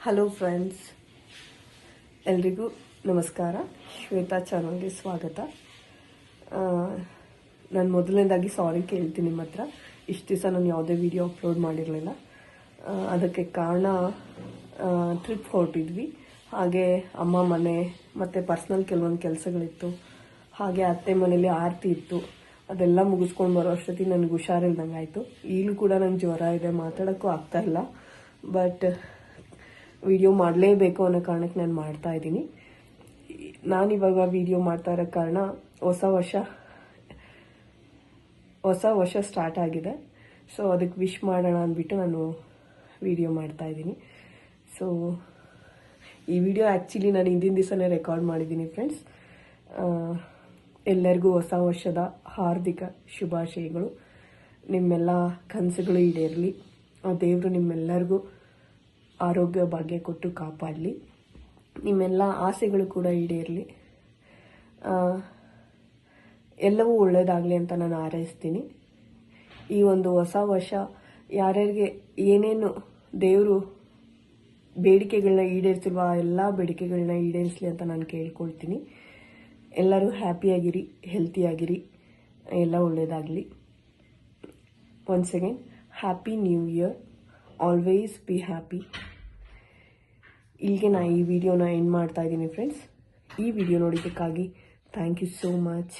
Hello friends, ಎಲ್ರಿಗೂ ನಮಸ್ಕಾರ. ಶ್ವೇತಾ ಚಾನಲ್ಗೆ ಸ್ವಾಗತ. ನಾನು ಮೊದಲನೇದಾಗಿ ಸಾರಿ ಕೇಳ್ತೀನಿ ನಿಮ್ಮ ಹತ್ರ. ಇಷ್ಟು ದಿವಸ ನಾನು ಯಾವುದೇ ವಿಡಿಯೋ ಅಪ್ಲೋಡ್ ಮಾಡಿರಲಿಲ್ಲ. ಅದಕ್ಕೆ ಕಾರಣ ಟ್ರಿಪ್ ಹೊರಟಿದ್ವಿ. ಹಾಗೆ ಅಮ್ಮ ಮನೆ ಮತ್ತು ಪರ್ಸ್ನಲ್ ಕೆಲವೊಂದು ಕೆಲಸಗಳಿತ್ತು. ಹಾಗೆ ಅತ್ತೆ ಮನೇಲಿ ಆರತಿ ಇತ್ತು. ಅದೆಲ್ಲ ಮುಗಿಸ್ಕೊಂಡು ಬರೋ ಅಷ್ಟೊತ್ತಿಗೆ ನನಗೆ ಹುಷಾರಿಲ್ದಂಗೆ ಆಯಿತು. ಈಗಲೂ ಕೂಡ ನಂಗೆ ಜ್ವರ ಇದೆ, ಮಾತಾಡೋಕ್ಕೂ ಆಗ್ತಾಯಿಲ್ಲ. ಬಟ್ ವಿಡಿಯೋ ಮಾಡಲೇಬೇಕು ಅನ್ನೋ ಕಾರಣಕ್ಕೆ ನಾನು ಮಾಡ್ತಾ ಇದ್ದೀನಿ. ನಾನಿವಾಗ ವಿಡಿಯೋ ಮಾಡ್ತಾ ಇರೋ ಕಾರಣ ಹೊಸ ವರ್ಷ ಸ್ಟಾರ್ಟ್ ಆಗಿದೆ. ಸೊ ಅದಕ್ಕೆ ವಿಶ್ ಮಾಡೋಣ ಅಂದ್ಬಿಟ್ಟು ನಾನು ವಿಡಿಯೋ ಮಾಡ್ತಾ ಇದ್ದೀನಿ. ಸೊ ಈ ವಿಡಿಯೋ ಆ್ಯಕ್ಚುಲಿ ನಾನು ಹಿಂದಿನ ದಿವಸನೇ ರೆಕಾರ್ಡ್ ಮಾಡಿದ್ದೀನಿ ಫ್ರೆಂಡ್ಸ್. ಎಲ್ಲರಿಗೂ ಹೊಸ ವರ್ಷದ ಹಾರ್ದಿಕ ಶುಭಾಶಯಗಳು. ನಿಮ್ಮೆಲ್ಲ ಕನಸುಗಳು ಈಡೇರಲಿ. ದೇವರು ನಿಮ್ಮೆಲ್ಲರಿಗೂ ಆರೋಗ್ಯ ಭಾಗ್ಯ ಕೊಟ್ಟು ಕಾಪಾಡಲಿ. ನಿಮ್ಮೆಲ್ಲ ಆಸೆಗಳು ಕೂಡ ಈಡೇರಲಿ. ಎಲ್ಲವೂ ಒಳ್ಳೆಯದಾಗಲಿ ಅಂತ ನಾನು ಹಾರೈಸ್ತೀನಿ. ಈ ಒಂದು ಹೊಸ ವರ್ಷ ಯಾರ್ಯಾರಿಗೆ ಏನೇನು ದೇವರು ಬೇಡಿಕೆಗಳನ್ನ ಈಡೇರಿಸಿಲ್ವ ಆ ಎಲ್ಲ ಬೇಡಿಕೆಗಳನ್ನ ಈಡೇರಿಸಲಿ ಅಂತ ನಾನು ಕೇಳ್ಕೊಳ್ತೀನಿ. ಎಲ್ಲರೂ ಹ್ಯಾಪಿಯಾಗಿರಿ, ಹೆಲ್ತಿಯಾಗಿರಿ, ಎಲ್ಲ ಒಳ್ಳೆಯದಾಗಲಿ. Once again happy new year. Always be happy. ಇಲ್ಲಿಗೆ ನಾನು ಈ ವಿಡಿಯೋನ ಎಂಡ್ ಮಾಡ್ತಾ ಇದ್ದೀನಿ ಫ್ರೆಂಡ್ಸ್. ಈ ವಿಡಿಯೋ ನೋಡಿದ್ದಕ್ಕಾಗಿ ಥ್ಯಾಂಕ್ ಯು ಸೋ ಮಚ್.